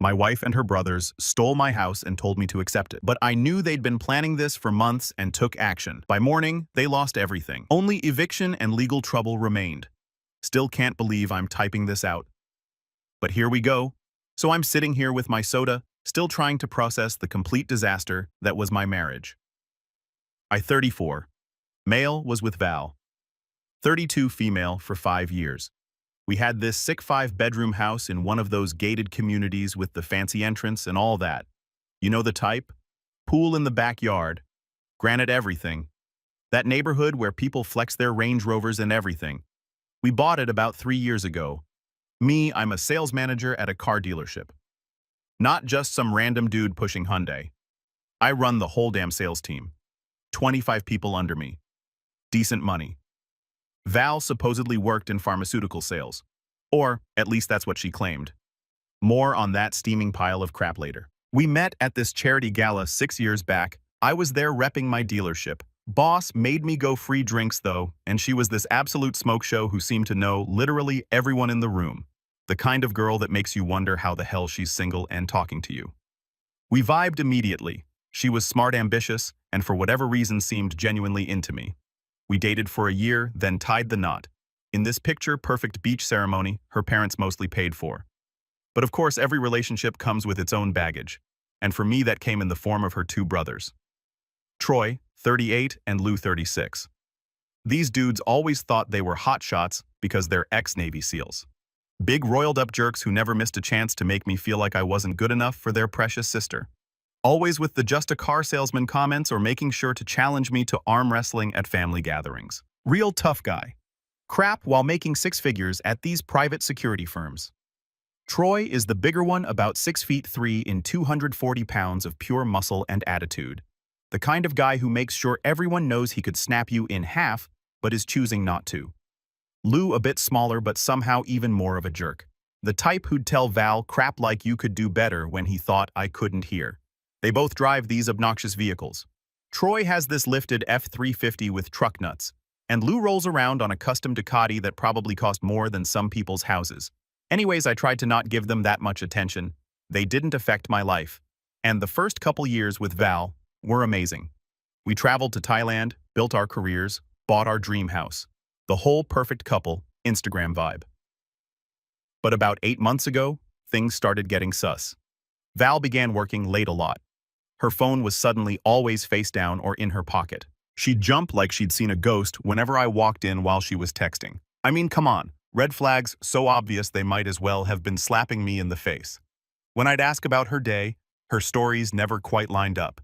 My wife and her brothers stole my house and told me to accept it. But I knew they'd been planning this for months and took action. By morning, they lost everything. Only eviction and legal trouble remained. Still can't believe I'm typing this out. But here we go. So I'm sitting here with my soda, still trying to process the complete disaster that was my marriage. I 34. Male was with Val. 32 female for 5 years. We had this sick 5-bedroom house in one of those gated communities with the fancy entrance and all that. You know the type? Pool in the backyard. Granted everything. That neighborhood where people flex their Range Rovers and everything. We bought it about 3 years ago. Me, I'm a sales manager at a car dealership. Not just some random dude pushing Hyundai. I run the whole damn sales team. 25 people under me. Decent money. Val supposedly worked in pharmaceutical sales. Or, at least that's what she claimed. More on that steaming pile of crap later. We met at this charity gala 6 years back. I was there repping my dealership. Boss made me go free drinks though, and she was this absolute smoke show who seemed to know literally everyone in the room. The kind of girl that makes you wonder how the hell she's single and talking to you. We vibed immediately. She was smart, ambitious, and for whatever reason seemed genuinely into me. We dated for a year, then tied the knot. In this picture-perfect beach ceremony, her parents mostly paid for. But of course, every relationship comes with its own baggage. And for me, that came in the form of her 2 brothers. Troy, 38, and Lou, 36. These dudes always thought they were hotshots because they're ex-Navy SEALs. Big roiled-up jerks who never missed a chance to make me feel like I wasn't good enough for their precious sister. Always with the just a car salesman comments or making sure to challenge me to arm wrestling at family gatherings. Real tough guy. Crap while making 6 figures at these private security firms. Troy is the bigger one, about 6'3" in 240 pounds of pure muscle and attitude. The kind of guy who makes sure everyone knows he could snap you in half, but is choosing not to. Lou a bit smaller but somehow even more of a jerk. The type who'd tell Val crap like you could do better when he thought I couldn't hear. They both drive these obnoxious vehicles. Troy has this lifted F-350 with truck nuts, and Lou rolls around on a custom Ducati that probably cost more than some people's houses. Anyways, I tried to not give them that much attention. They didn't affect my life. And the first couple years with Val were amazing. We traveled to Thailand, built our careers, bought our dream house. The whole perfect couple, Instagram vibe. But about 8 months ago, things started getting sus. Val began working late a lot. Her phone was suddenly always face down or in her pocket. She'd jump like she'd seen a ghost whenever I walked in while she was texting. I mean, come on, red flags so obvious they might as well have been slapping me in the face. When I'd ask about her day, her stories never quite lined up.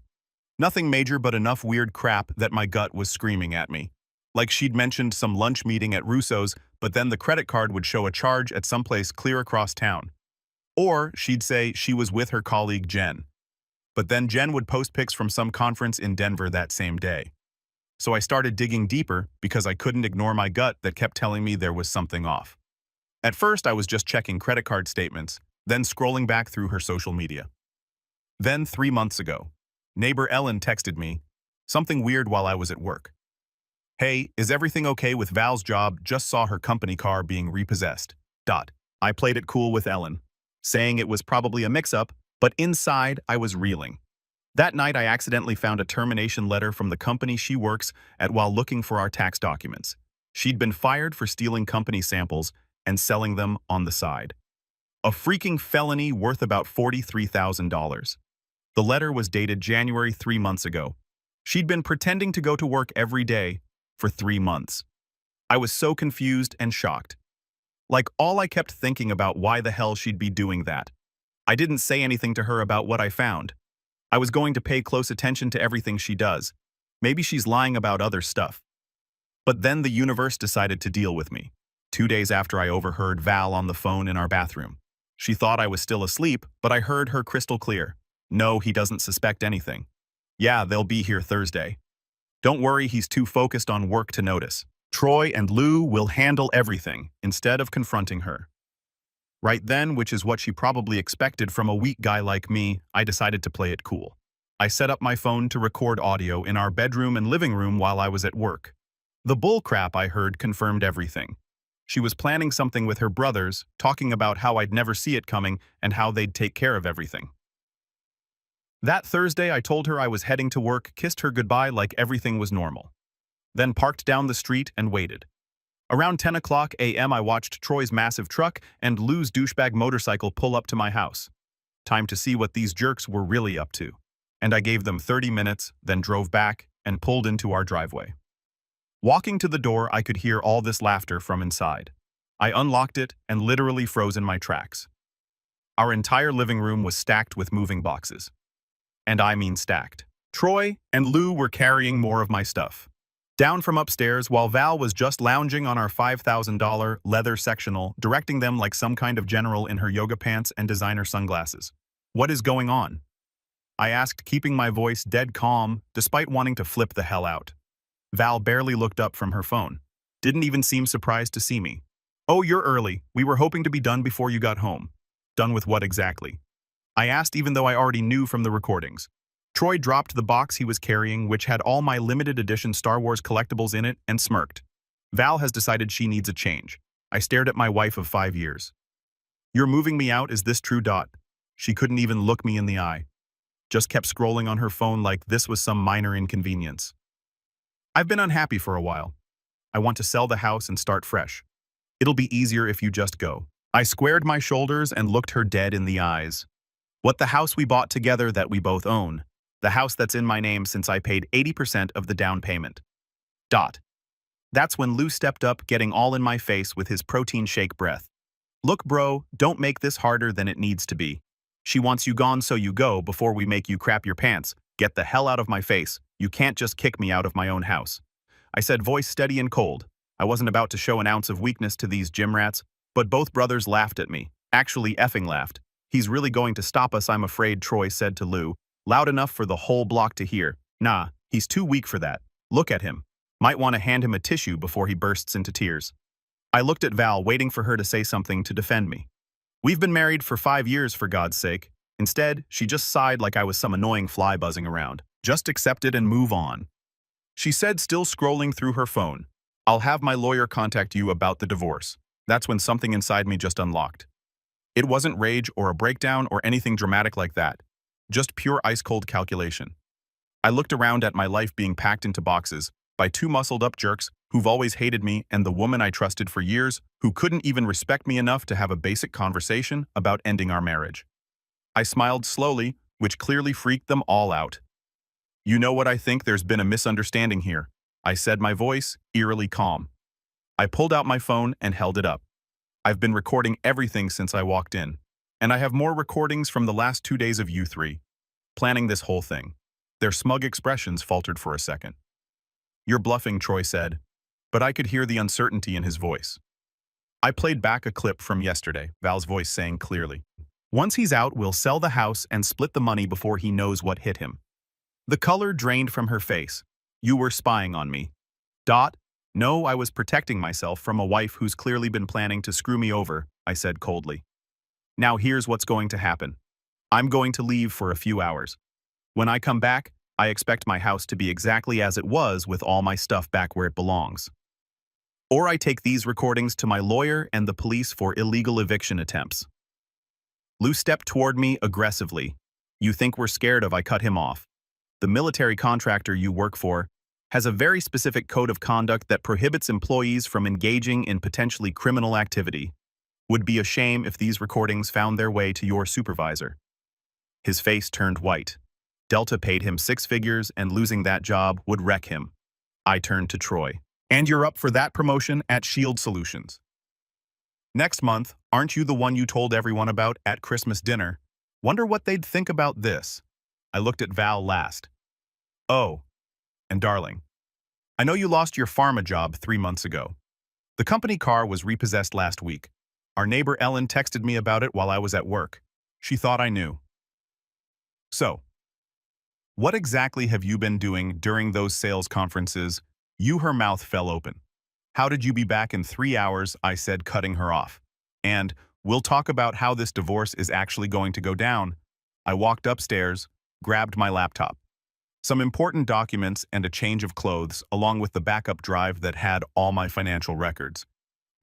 Nothing major but enough weird crap that my gut was screaming at me. Like she'd mentioned some lunch meeting at Russo's, but then the credit card would show a charge at someplace clear across town. Or she'd say she was with her colleague Jen. But then Jen would post pics from some conference in Denver that same day. So I started digging deeper because I couldn't ignore my gut that kept telling me there was something off. At first, I was just checking credit card statements, then scrolling back through her social media. Then 3 months ago, neighbor Ellen texted me, something weird while I was at work. Hey, is everything okay with Val's job? Just saw her company car being repossessed. I played it cool with Ellen, saying it was probably a mix-up, but inside I was reeling. That night I accidentally found a termination letter from the company she works at while looking for our tax documents. She'd been fired for stealing company samples and selling them on the side. A freaking felony worth about $43,000. The letter was dated January 3 months ago. She'd been pretending to go to work every day for 3 months. I was so confused and shocked. Like, all I kept thinking about why the hell she'd be doing that. I didn't say anything to her about what I found. I was going to pay close attention to everything she does. Maybe she's lying about other stuff. But then the universe decided to deal with me. 2 days after I overheard Val on the phone in our bathroom. She thought I was still asleep, but I heard her crystal clear. No, he doesn't suspect anything. Yeah, they'll be here Thursday. Don't worry, he's too focused on work to notice. Troy and Lou will handle everything, instead of confronting her. Right then, which is what she probably expected from a weak guy like me, I decided to play it cool. I set up my phone to record audio in our bedroom and living room while I was at work. The bull crap I heard confirmed everything. She was planning something with her brothers, talking about how I'd never see it coming and how they'd take care of everything. That Thursday, I told her I was heading to work, kissed her goodbye like everything was normal. Then parked down the street and waited. Around 10 o'clock a.m. I watched Troy's massive truck and Lou's douchebag motorcycle pull up to my house. Time to see what these jerks were really up to. And I gave them 30 minutes, then drove back and pulled into our driveway. Walking to the door, I could hear all this laughter from inside. I unlocked it and literally froze in my tracks. Our entire living room was stacked with moving boxes. And I mean stacked. Troy and Lou were carrying more of my stuff. Down from upstairs, while Val was just lounging on our $5,000 leather sectional, directing them like some kind of general in her yoga pants and designer sunglasses. What is going on? I asked, keeping my voice dead calm, despite wanting to flip the hell out. Val barely looked up from her phone. Didn't even seem surprised to see me. Oh, you're early. We were hoping to be done before you got home. Done with what exactly? I asked, even though I already knew from the recordings. Troy dropped the box he was carrying, which had all my limited edition Star Wars collectibles in it, and smirked. Val has decided she needs a change. I stared at my wife of 5 years. You're moving me out, is this true? She couldn't even look me in the eye. Just kept scrolling on her phone like this was some minor inconvenience. I've been unhappy for a while. I want to sell the house and start fresh. It'll be easier if you just go. I squared my shoulders and looked her dead in the eyes. What the house we bought together that we both own. The house that's in my name since I paid 80% of the down payment. That's when Lou stepped up, getting all in my face with his protein shake breath. Look, bro, don't make this harder than it needs to be. She wants you gone, so you go before we make you crap your pants. Get the hell out of my face. You can't just kick me out of my own house. I said, voice steady and cold. I wasn't about to show an ounce of weakness to these gym rats, but both brothers laughed at me. Actually effing laughed. He's really going to stop us, I'm afraid, Troy said to Lou. Loud enough for the whole block to hear. Nah, he's too weak for that. Look at him. Might want to hand him a tissue before he bursts into tears. I looked at Val, waiting for her to say something to defend me. We've been married for 5 years, for God's sake. Instead, she just sighed like I was some annoying fly buzzing around. Just accept it and move on. She said, still scrolling through her phone. I'll have my lawyer contact you about the divorce. That's when something inside me just unlocked. It wasn't rage or a breakdown or anything dramatic like that. Just pure ice-cold calculation. I looked around at my life being packed into boxes by 2 muscled-up jerks who've always hated me and the woman I trusted for years who couldn't even respect me enough to have a basic conversation about ending our marriage. I smiled slowly, which clearly freaked them all out. You know what, I think there's been a misunderstanding here, I said, my voice eerily calm. I pulled out my phone and held it up. I've been recording everything since I walked in. And I have more recordings from the last 2 days of you three, planning this whole thing. Their smug expressions faltered for a second. You're bluffing, Troy said, but I could hear the uncertainty in his voice. I played back a clip from yesterday, Val's voice saying clearly. Once he's out, we'll sell the house and split the money before he knows what hit him. The color drained from her face. You were spying on me. No, I was protecting myself from a wife who's clearly been planning to screw me over, I said coldly. Now here's what's going to happen. I'm going to leave for a few hours. When I come back, I expect my house to be exactly as it was with all my stuff back where it belongs. Or I take these recordings to my lawyer and the police for illegal eviction attempts. Lou stepped toward me aggressively. You think we're scared of? I cut him off. The military contractor you work for has a very specific code of conduct that prohibits employees from engaging in potentially criminal activity. Would be a shame if these recordings found their way to your supervisor. His face turned white. Delta paid him 6 figures and losing that job would wreck him. I turned to Troy. And you're up for that promotion at Shield Solutions. Next month, aren't you the one you told everyone about at Christmas dinner? Wonder what they'd think about this. I looked at Val last. Oh, and darling, I know you lost your pharma job 3 months ago. The company car was repossessed last week. Our neighbor Ellen texted me about it while I was at work. She thought I knew. So, what exactly have you been doing during those sales conferences? Her mouth fell open. How did you be back in 3 hours? I said, cutting her off. And we'll talk about how this divorce is actually going to go down. I walked upstairs, grabbed my laptop. Some important documents and a change of clothes, along with the backup drive that had all my financial records.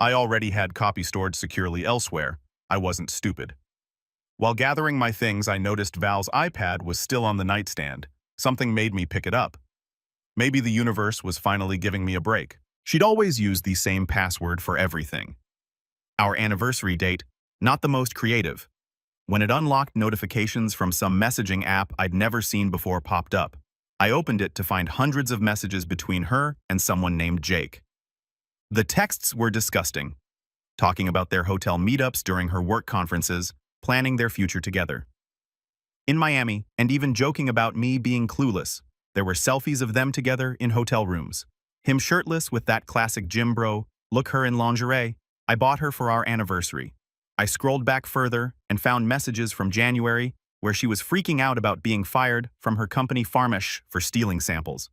I already had copy stored securely elsewhere. I wasn't stupid. While gathering my things, I noticed Val's iPad was still on the nightstand. Something made me pick it up. Maybe the universe was finally giving me a break. She'd always used the same password for everything. Our anniversary date, not the most creative. When it unlocked notifications from some messaging app I'd never seen before popped up, I opened it to find hundreds of messages between her and someone named Jake. The texts were disgusting, talking about their hotel meetups during her work conferences, planning their future together. In Miami, and even joking about me being clueless, there were selfies of them together in hotel rooms. Him shirtless with that classic gym bro, look her in lingerie. I bought her for our anniversary. I scrolled back further and found messages from January where she was freaking out about being fired from her company Farmesh for stealing samples.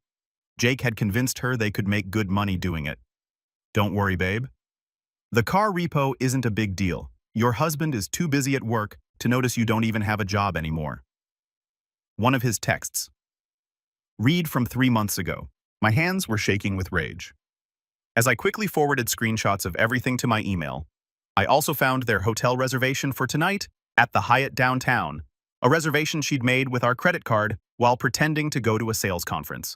Jake had convinced her they could make good money doing it. Don't worry, babe. The car repo isn't a big deal. Your husband is too busy at work to notice you don't even have a job anymore. One of his texts. Read from 3 months ago. My hands were shaking with rage. As I quickly forwarded screenshots of everything to my email, I also found their hotel reservation for tonight at the Hyatt downtown, a reservation she'd made with our credit card while pretending to go to a sales conference.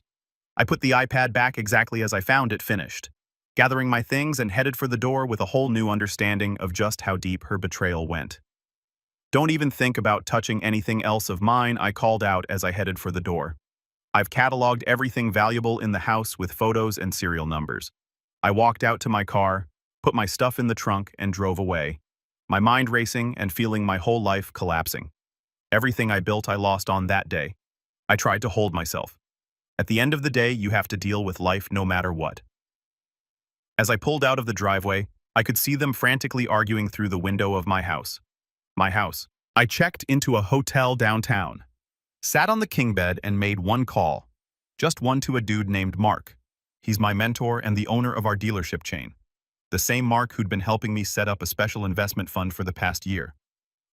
I put the iPad back exactly as I found it finished, gathering my things and headed for the door with a whole new understanding of just how deep her betrayal went. Don't even think about touching anything else of mine, I called out as I headed for the door. I've cataloged everything valuable in the house with photos and serial numbers. I walked out to my car, put my stuff in the trunk, and drove away, my mind racing and feeling my whole life collapsing. Everything I built I lost on that day. I tried to hold myself. At the end of the day, you have to deal with life no matter what. As I pulled out of the driveway, I could see them frantically arguing through the window of my house. My house. I checked into a hotel downtown, sat on the king bed and made one call. Just one to a dude named Mark. He's my mentor and the owner of our dealership chain. The same Mark who'd been helping me set up a special investment fund for the past year.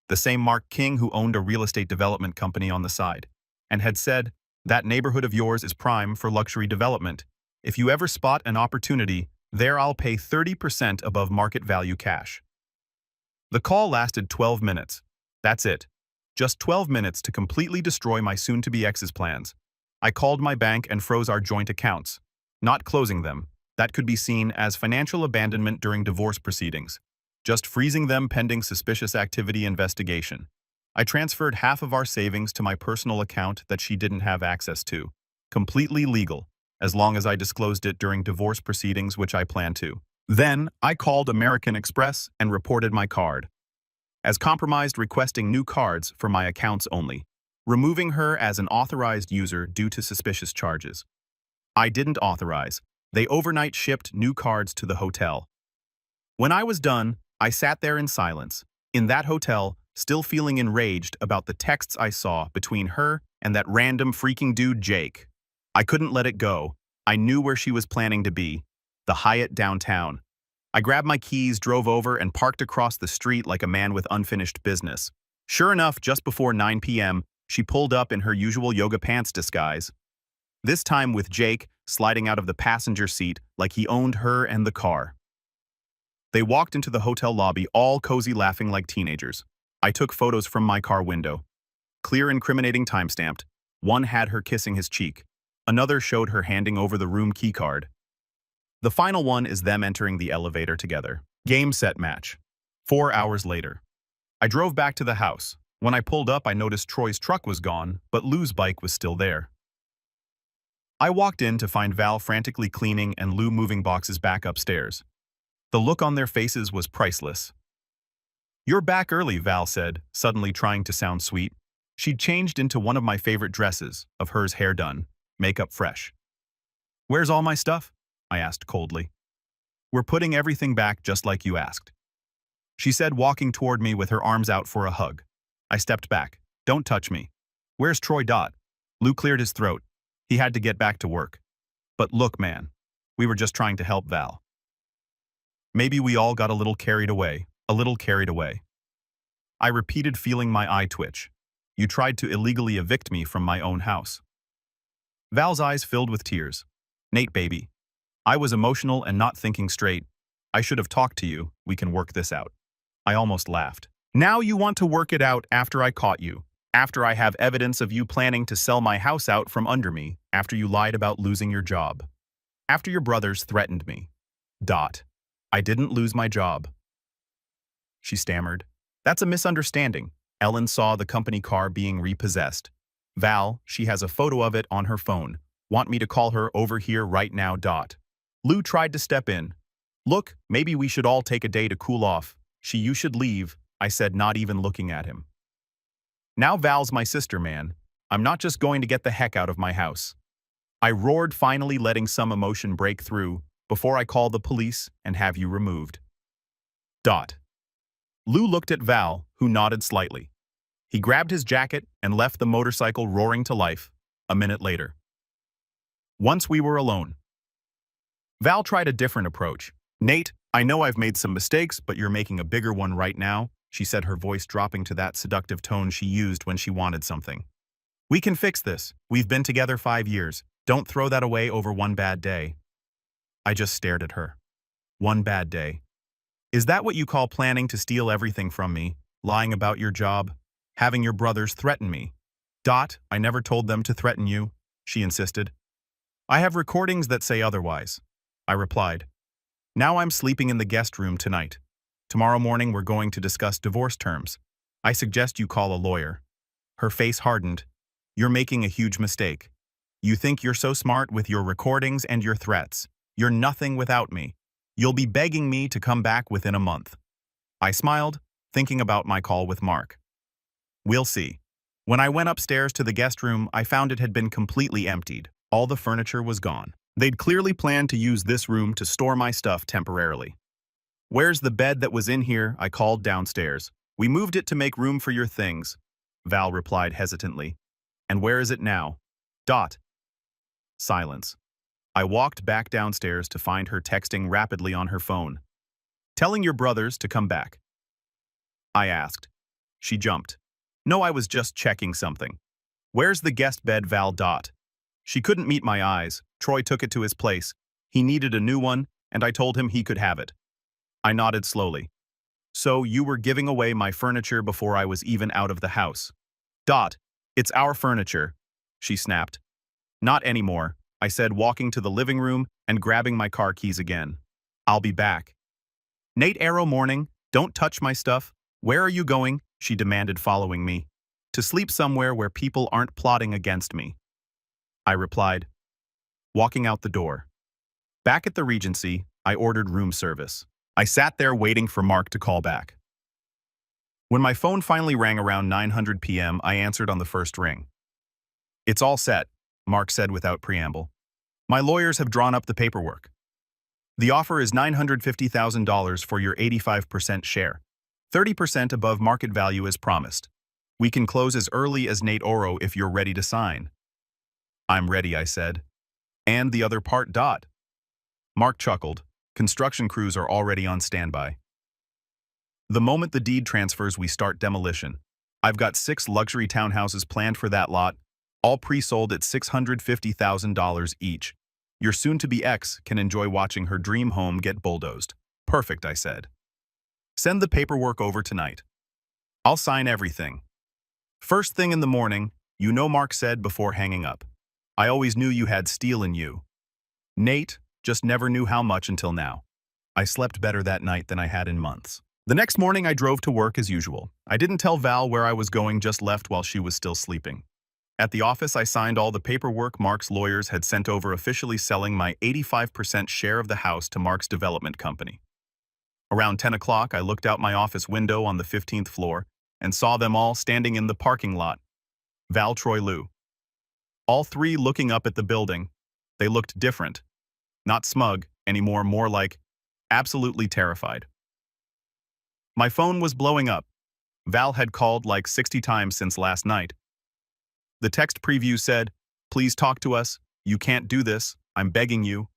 The same Mark King who owned a real estate development company on the side, and had said, "That neighborhood of yours is prime for luxury development. If you ever spot an opportunity, there I'll pay 30% above market value cash." The call lasted 12 minutes. That's it. Just 12 minutes to completely destroy my soon-to-be ex's plans. I called my bank and froze our joint accounts, not closing them. That could be seen as financial abandonment during divorce proceedings, just freezing them pending suspicious activity investigation. I transferred half of our savings to my personal account that she didn't have access to. Completely legal, as long as I disclosed it during divorce proceedings, which I plan to. Then, I called American Express and reported my card as compromised, requesting new cards for my accounts only, removing her as an authorized user due to suspicious charges. I didn't authorize. They overnight shipped new cards to the hotel. When I was done, I sat there in silence, in that hotel, still feeling enraged about the texts I saw between her and that random freaking dude Jake. I couldn't let it go. I knew where she was planning to be, the Hyatt downtown. I grabbed my keys, drove over, and parked across the street like a man with unfinished business. Sure enough, just before 9 p.m., she pulled up in her usual yoga pants disguise. This time with Jake sliding out of the passenger seat like he owned her and the car. They walked into the hotel lobby, all cozy, laughing like teenagers. I took photos from my car window. Clear, incriminating, timestamped. One had her kissing his cheek. Another showed her handing over the room key card. The final one is them entering the elevator together. Game, set, match. 4 hours later. I drove back to the house. When I pulled up, I noticed Troy's truck was gone, but Lou's bike was still there. I walked in to find Val frantically cleaning and Lou moving boxes back upstairs. The look on their faces was priceless. "You're back early," Val said, suddenly trying to sound sweet. She'd changed into one of my favorite dresses, of hers hair done, makeup fresh. "Where's all my stuff?" I asked coldly. "We're putting everything back just like you asked," she said, walking toward me with her arms out for a hug. I stepped back. "Don't touch me." "Where's Troy Dot?" Lou cleared his throat. He had to get back to work. "But look, man, we were just trying to help Val." Maybe we all got a little carried away, a little carried away. I repeated, feeling my eye twitch. "You tried to illegally evict me from my own house." Val's eyes filled with tears. "Nate, baby. I was emotional and not thinking straight. I should have talked to you. We can work this out. I almost laughed. Now you want to work it out after I caught you. After I have evidence of you planning to sell my house out from under me, after you lied about losing your job. After your brothers threatened me. I didn't lose my job. She stammered. That's a misunderstanding. Ellen saw the company car being repossessed. Val, she has a photo of it on her phone. Want me to call her over here right now. Lou tried to step in. Look, maybe we should all take a day to cool off. You should leave, I said, not even looking at him. Now Val's my sister, man. I'm not just going to get the heck out of my house. I roared, finally letting some emotion break through before I call the police and have you removed. Lou looked at Val, who nodded slightly. He grabbed his jacket and left the motorcycle roaring to life a minute later. Once we were alone, Val tried a different approach. Nate, I know I've made some mistakes, but you're making a bigger one right now, she said, her voice dropping to that seductive tone she used when she wanted something. We can fix this. We've been together 5 years. Don't throw that away over one bad day. I just stared at her. One bad day. Is that what you call planning to steal everything from me? Lying about your job? Having your brothers threaten me? I never told them to threaten you, she insisted. I have recordings that say otherwise, I replied. Now I'm sleeping in the guest room tonight. Tomorrow morning we're going to discuss divorce terms. I suggest you call a lawyer. Her face hardened. You're making a huge mistake. You think you're so smart with your recordings and your threats. You're nothing without me. You'll be begging me to come back within a month. I smiled, thinking about my call with Mark. We'll see. When I went upstairs to the guest room, I found it had been completely emptied. All the furniture was gone. They'd clearly planned to use this room to store my stuff temporarily. Where's the bed that was in here? I called downstairs. We moved it to make room for your things, Val replied hesitantly. And where is it now? Silence. I walked back downstairs to find her texting rapidly on her phone. Telling your brothers to come back, I asked. She jumped. No, I was just checking something. Where's the guest bed, Val? She couldn't meet my eyes. Troy took it to his place. He needed a new one, and I told him he could have it. I nodded slowly. So you were giving away my furniture before I was even out of the house. It's our furniture, she snapped. Not anymore, I said, walking to the living room and grabbing my car keys again. I'll be back. Nate, Arrow morning, don't touch my stuff. Where are you going? She demanded, following me. To sleep somewhere where people aren't plotting against me, I replied, walking out the door. Back at the Regency, I ordered room service. I sat there waiting for Mark to call back. When my phone finally rang around 9:00 p.m., I answered on the first ring. It's all set, Mark said without preamble. My lawyers have drawn up the paperwork. The offer is $950,000 for your 85% share, 30% above market value as promised. We can close as early as Nate Oro if you're ready to sign. I'm ready, I said. And the other part? Mark chuckled. Construction crews are already on standby. The moment the deed transfers, we start demolition. I've got 6 luxury townhouses planned for that lot, all pre-sold at $650,000 each. Your soon-to-be ex can enjoy watching her dream home get bulldozed. Perfect, I said. Send the paperwork over tonight. I'll sign everything. First thing in the morning, Mark said before hanging up. I always knew you had steel in you. Nate, just never knew how much until now. I slept better that night than I had in months. The next morning I drove to work as usual. I didn't tell Val where I was going, just left while she was still sleeping. At the office, I signed all the paperwork Mark's lawyers had sent over, officially selling my 85% share of the house to Mark's development company. Around 10 o'clock, I looked out my office window on the 15th floor and saw them all standing in the parking lot. Val, Troy, Lou. All 3 looking up at the building. They looked different. Not smug anymore, more like absolutely terrified. My phone was blowing up. Val had called like 60 times since last night. The text preview said, "Please talk to us. You can't do this. I'm begging you."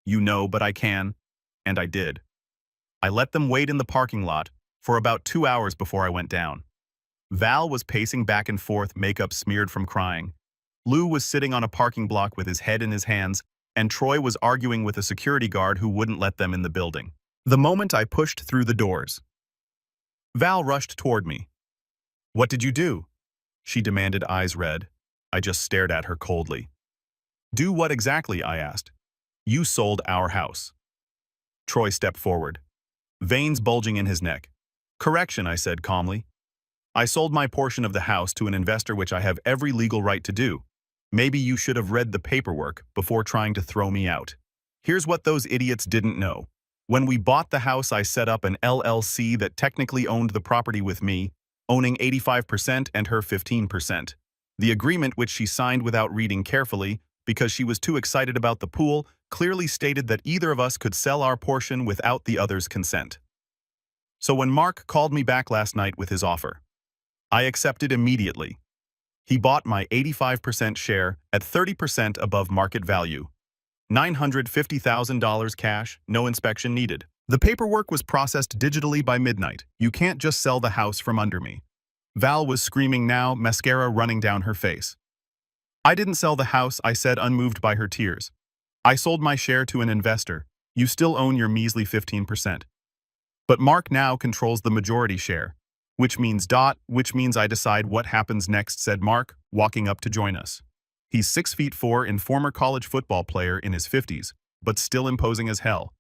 You know, but I can. And I did. I let them wait in the parking lot for about 2 hours before I went down. Val was pacing back and forth, makeup smeared from crying. Lou was sitting on a parking block with his head in his hands, and Troy was arguing with a security guard who wouldn't let them in the building. The moment I pushed through the doors, Val rushed toward me. "What did you do?" she demanded, eyes red. I just stared at her coldly. "Do what exactly?" I asked. "You sold our house." Troy stepped forward, veins bulging in his neck. "Correction," I said calmly. "I sold my portion of the house to an investor, which I have every legal right to do. Maybe you should have read the paperwork before trying to throw me out." Here's what those idiots didn't know. When we bought the house, I set up an LLC that technically owned the property with me, owning 85% and her 15%. The agreement, which she signed without reading carefully, because she was too excited about the pool, clearly stated that either of us could sell our portion without the other's consent. So when Mark called me back last night with his offer, I accepted immediately. He bought my 85% share at 30% above market value. $950,000 cash, no inspection needed. The paperwork was processed digitally by midnight. You can't just sell the house from under me. Val was screaming now, mascara running down her face. "I didn't sell the house," I said, unmoved by her tears. "I sold my share to an investor. You still own your measly 15%. But Mark now controls the majority share. Which means I decide what happens next," said Mark, walking up to join us. He's 6'4" and former college football player in his 50s, but still imposing as hell.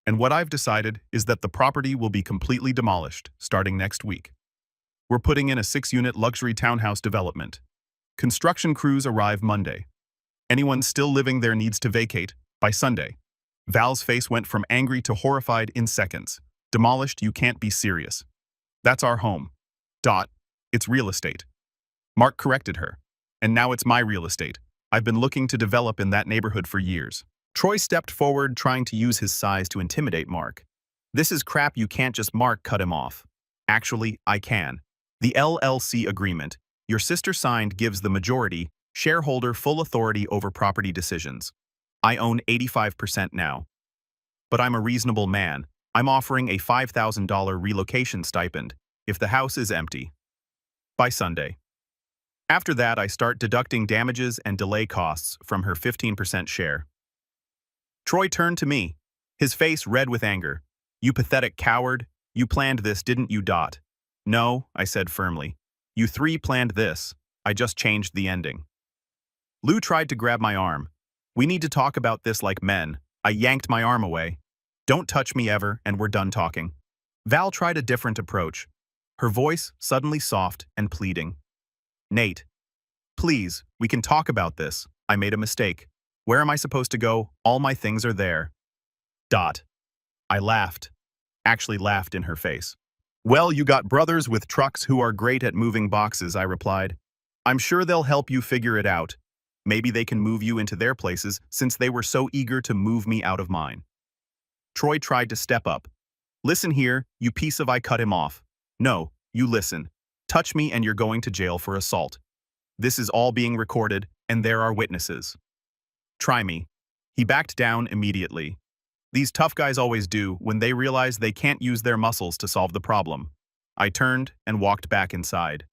"And what I've decided is that the property will be completely demolished, starting next week. We're putting in a 6-unit luxury townhouse development. Construction crews arrive Monday. Anyone still living there needs to vacate by Sunday." Val's face went from angry to horrified in seconds. "Demolished? You can't be serious. That's our home. It's real estate." Mark corrected her. "And now it's my real estate. I've been looking to develop in that neighborhood for years." Troy stepped forward, trying to use his size to intimidate Mark. "This is crap, you can't just..." Mark cut him off. "Actually, I can. The LLC agreement your sister signed gives the majority shareholder full authority over property decisions. I own 85% now. But I'm a reasonable man. I'm offering a $5,000 relocation stipend if the house is empty by Sunday. After that, I start deducting damages and delay costs from her 15% share." Troy turned to me, his face red with anger. "You pathetic coward. You planned this, didn't you?" "No," I said firmly. "You three planned this. I just changed the ending." Lou tried to grab my arm. "We need to talk about this like men." I yanked my arm away. "Don't touch me ever, and we're done talking." Val tried a different approach, her voice suddenly soft and pleading. "Nate, please, we can talk about this. I made a mistake. Where am I supposed to go? All my things are there." I laughed. Actually laughed in her face. "Well, you got brothers with trucks who are great at moving boxes," I replied. "I'm sure they'll help you figure it out. Maybe they can move you into their places since they were so eager to move me out of mine." Troy tried to step up. "Listen here, you piece of..." I cut him off. "No, you listen. Touch me and you're going to jail for assault. This is all being recorded, and there are witnesses. Try me." He backed down immediately. These tough guys always do when they realize they can't use their muscles to solve the problem. I turned and walked back inside.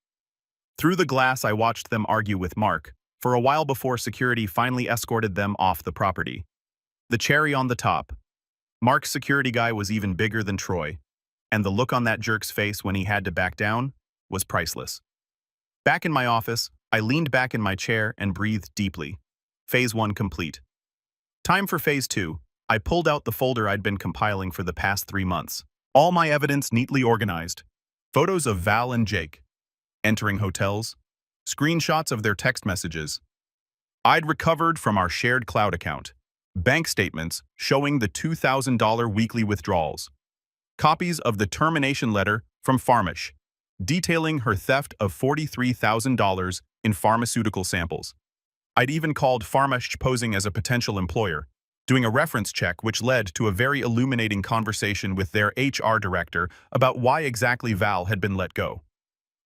Through the glass, I watched them argue with Mark for a while before security finally escorted them off the property. The cherry on the top. Mark's security guy was even bigger than Troy, and the look on that jerk's face when he had to back down was priceless. Back in my office, I leaned back in my chair and breathed deeply. Phase 1 complete. Time for Phase 2. I pulled out the folder I'd been compiling for the past 3 months. All my evidence neatly organized. Photos of Val and Jake entering hotels, screenshots of their text messages I'd recovered from our shared cloud account, bank statements showing the $2,000 weekly withdrawals, copies of the termination letter from Pharmash, detailing her theft of $43,000 in pharmaceutical samples. I'd even called Pharmash posing as a potential employer, doing a reference check which led to a very illuminating conversation with their HR director about why exactly Val had been let go.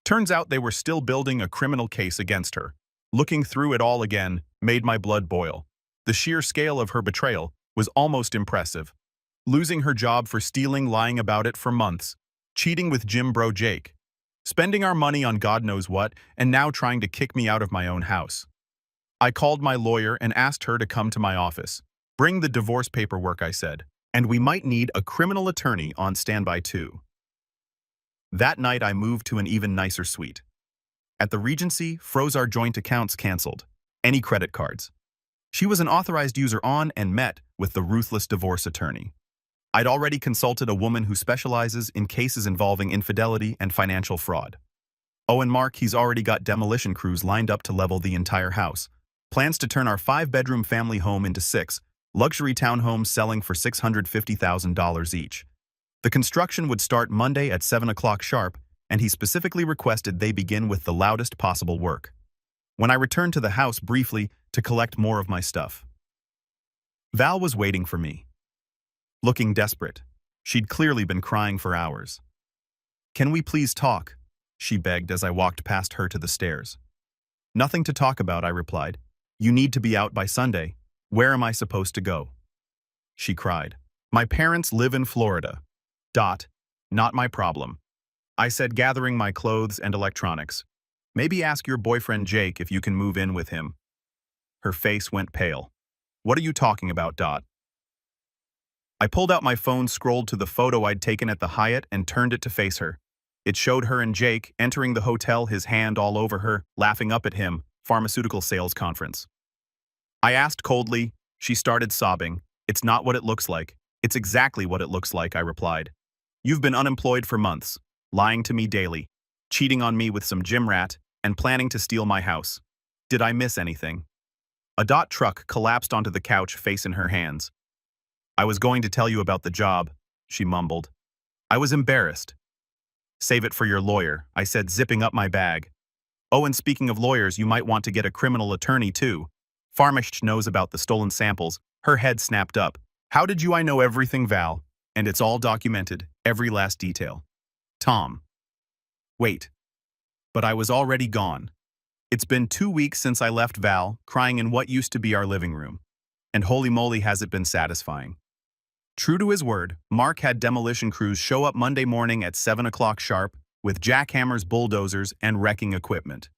Turns out they were still building a criminal case against her. Looking through it all again made my blood boil. The sheer scale of her betrayal was almost impressive. Losing her job for stealing, lying about it for months, cheating with Jim Bro Jake, spending our money on God knows what, and now trying to kick me out of my own house. I called my lawyer and asked her to come to my office. Bring the divorce paperwork, I said. And we might need a criminal attorney on standby too. That night I moved to an even nicer suite. At the Regency, froze our joint accounts canceled. Any credit cards. She was an authorized user on and met with the ruthless divorce attorney. I'd already consulted a woman who specializes in cases involving infidelity and financial fraud. Oh, and Mark, he's already got demolition crews lined up to level the entire house. Plans to turn our 5-bedroom family home into 6 luxury townhomes selling for $650,000 each. The construction would start Monday at 7 o'clock sharp, and he specifically requested they begin with the loudest possible work. When I returned to the house briefly to collect more of my stuff, Val was waiting for me. Looking desperate. She'd clearly been crying for hours. "Can we please talk?" she begged as I walked past her to the stairs. "Nothing to talk about," I replied. "You need to be out by Sunday. Where am I supposed to go?" She cried. "My parents live in Florida. Not my problem." I said, gathering my clothes and electronics. "Maybe ask your boyfriend Jake if you can move in with him." Her face went pale. "What are you talking about, Dot?" I pulled out my phone, scrolled to the photo I'd taken at the Hyatt, and turned it to face her. It showed her and Jake entering the hotel, his hand all over her, laughing up at him. Pharmaceutical sales conference. I asked coldly. She started sobbing. "It's not what it looks like. It's exactly what it looks like," I replied. "You've been unemployed for months, lying to me daily, cheating on me with some gym rat, and planning to steal my house. Did I miss anything?" A Dot truck collapsed onto the couch, face in her hands. "I was going to tell you about the job," she mumbled. I was embarrassed. "Save it for your lawyer," I said, zipping up my bag. "Oh, and speaking of lawyers, you might want to get a criminal attorney too. Farmish knows about the stolen samples." Her head snapped up. "How did you? I know everything, Val. And it's all documented, every last detail." Tom. Wait. But I was already gone. It's been 2 weeks since I left Val, crying in what used to be our living room. And holy moly, has it been satisfying. True to his word, Mark had demolition crews show up Monday morning at 7 o'clock sharp with jackhammers, bulldozers, and wrecking equipment.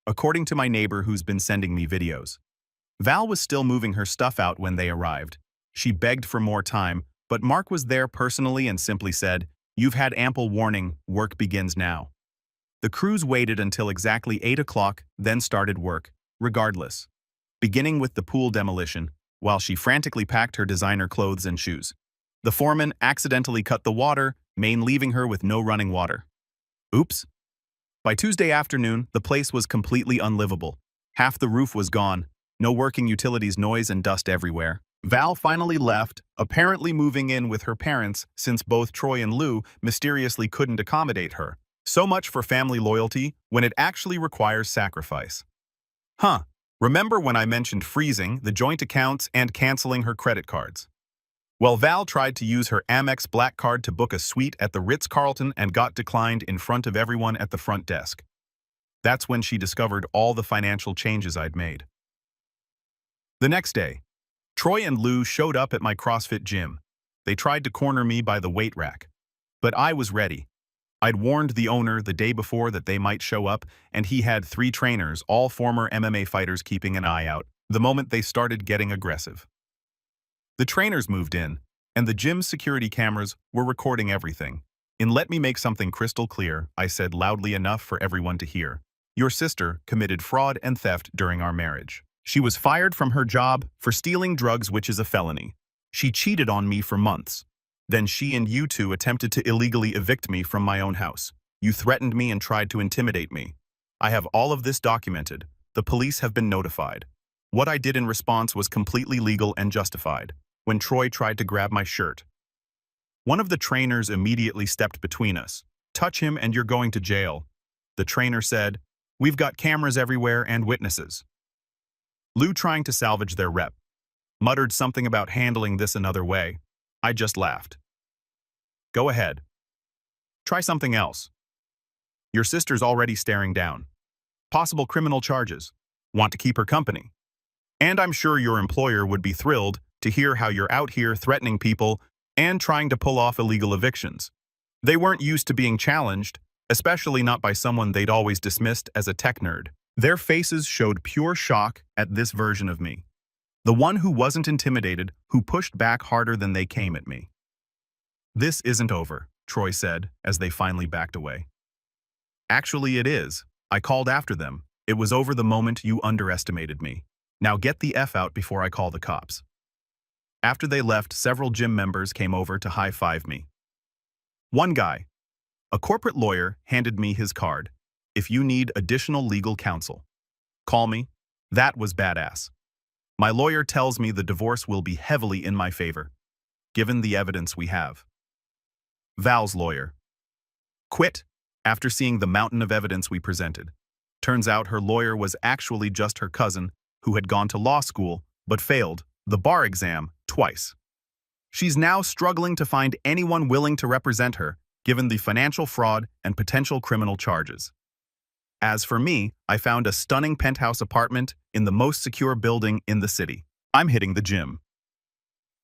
According to my neighbor who's been sending me videos. Val was still moving her stuff out when they arrived. She begged for more time, but Mark was there personally and simply said, "You've had ample warning, work begins now." The crews waited until exactly 8 o'clock, then started work, regardless. Beginning with the pool demolition, while she frantically packed her designer clothes and shoes. The foreman accidentally cut the water main, leaving her with no running water. Oops. By Tuesday afternoon, the place was completely unlivable. Half the roof was gone, no working utilities, noise and dust everywhere. Val finally left, apparently moving in with her parents since both Troy and Lou mysteriously couldn't accommodate her. So much for family loyalty when it actually requires sacrifice. Huh. Remember when I mentioned freezing the joint accounts and canceling her credit cards? Well, Val tried to use her Amex Black Card to book a suite at the Ritz-Carlton and got declined in front of everyone at the front desk. That's when she discovered all the financial changes I'd made. The next day, Troy and Lou showed up at my CrossFit gym. They tried to corner me by the weight rack. But I was ready. I'd warned the owner the day before that they might show up, and he had 3 trainers, all former MMA fighters, keeping an eye out the moment they started getting aggressive. The trainers moved in, and the gym's security cameras were recording everything. "And let me make something crystal clear," I said loudly enough for everyone to hear. "Your sister committed fraud and theft during our marriage. She was fired from her job for stealing drugs, which is a felony. She cheated on me for months. Then she and you two attempted to illegally evict me from my own house. You threatened me and tried to intimidate me. I have all of this documented. The police have been notified. What I did in response was completely legal and justified." When Troy tried to grab my shirt, one of the trainers immediately stepped between us. "Touch him and you're going to jail." The trainer said, "We've got cameras everywhere and witnesses." Lou, trying to salvage their rep, muttered something about handling this another way. I just laughed. "Go ahead. Try something else. Your sister's already staring down. Possible criminal charges. Want to keep her company. And I'm sure your employer would be thrilled to hear how you're out here threatening people and trying to pull off illegal evictions. They weren't used to being challenged, especially not by someone they'd always dismissed as a tech nerd." Their faces showed pure shock at this version of me. The one who wasn't intimidated, who pushed back harder than they came at me. "This isn't over," Troy said, as they finally backed away. "Actually, it is. I called after them. It was over the moment you underestimated me. Now get the F out before I call the cops." After they left, several gym members came over to high-five me. One guy, a corporate lawyer, handed me his card. "If you need additional legal counsel, call me." That was badass. My lawyer tells me the divorce will be heavily in my favor, given the evidence we have. Val's lawyer quit after seeing the mountain of evidence we presented. Turns out her lawyer was actually just her cousin, who had gone to law school but failed the bar exam twice. She's now struggling to find anyone willing to represent her, given the financial fraud and potential criminal charges. As for me, I found a stunning penthouse apartment in the most secure building in the city. I'm hitting the gym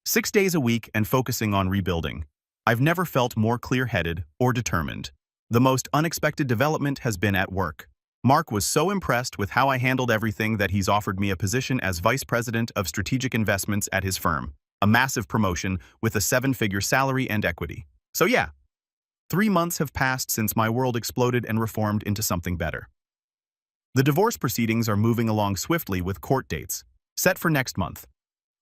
6 days a week and focusing on rebuilding. I've never felt more clear-headed or determined. The most unexpected development has been at work. Mark was so impressed with how I handled everything that he's offered me a position as Vice President of Strategic Investments at his firm, a massive promotion with a 7-figure salary and equity. So yeah, 3 months have passed since my world exploded and reformed into something better. The divorce proceedings are moving along swiftly with court dates, set for next month.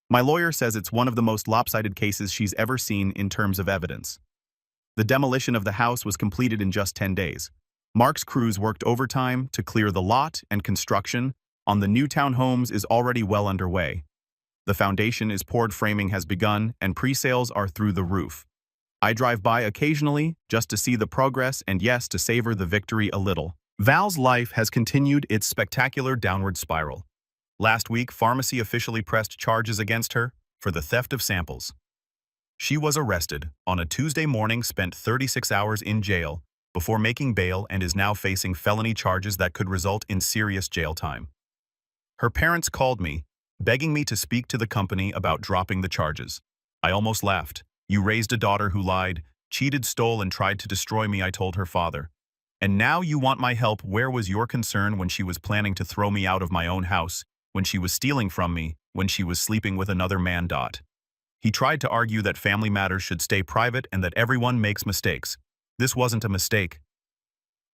My lawyer says it's one of the most lopsided cases she's ever seen in terms of evidence. The demolition of the house was completed in just 10 days. Mark's crews worked overtime to clear the lot, and construction on the new townhomes is already well underway. The foundation is poured, framing has begun, and pre-sales are through the roof. I drive by occasionally just to see the progress and, yes, to savor the victory a little. Val's life has continued its spectacular downward spiral. Last week, pharmacy officially pressed charges against her for the theft of samples. She was arrested on a Tuesday morning, spent 36 hours in jail before making bail, and is now facing felony charges that could result in serious jail time. Her parents called me, begging me to speak to the company about dropping the charges. I almost laughed. "You raised a daughter who lied, cheated, stole, and tried to destroy me," I told her father. "And now you want my help. Where was your concern when she was planning to throw me out of my own house, when she was stealing from me, when she was sleeping with another man?" He tried to argue that family matters should stay private and that everyone makes mistakes. This wasn't a mistake.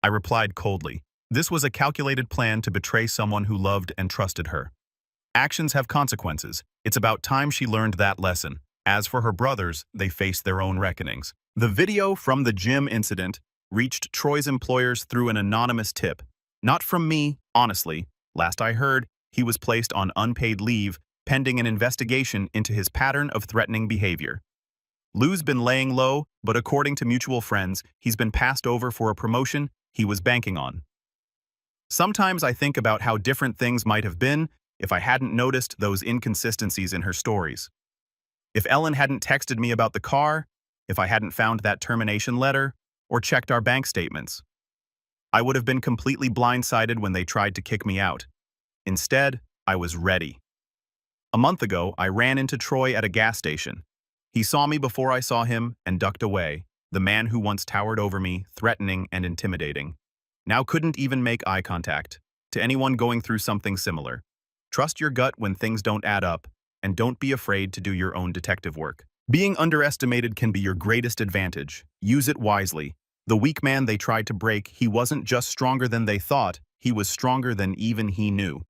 I replied coldly. This was a calculated plan to betray someone who loved and trusted her. Actions have consequences. It's about time she learned that lesson. As for her brothers, they faced their own reckonings. The video from the gym incident reached Troy's employers through an anonymous tip. Not from me, honestly. Last I heard, he was placed on unpaid leave, pending an investigation into his pattern of threatening behavior. Lou's been laying low, but according to mutual friends, he's been passed over for a promotion he was banking on. Sometimes I think about how different things might have been if I hadn't noticed those inconsistencies in her stories. If Ellen hadn't texted me about the car, if I hadn't found that termination letter, or checked our bank statements, I would have been completely blindsided when they tried to kick me out. Instead, I was ready. A month ago, I ran into Troy at a gas station. He saw me before I saw him and ducked away, the man who once towered over me, threatening and intimidating. Now couldn't even make eye contact. To anyone going through something similar, trust your gut when things don't add up, and don't be afraid to do your own detective work. Being underestimated can be your greatest advantage. Use it wisely. The weak man they tried to break, he wasn't just stronger than they thought, he was stronger than even he knew.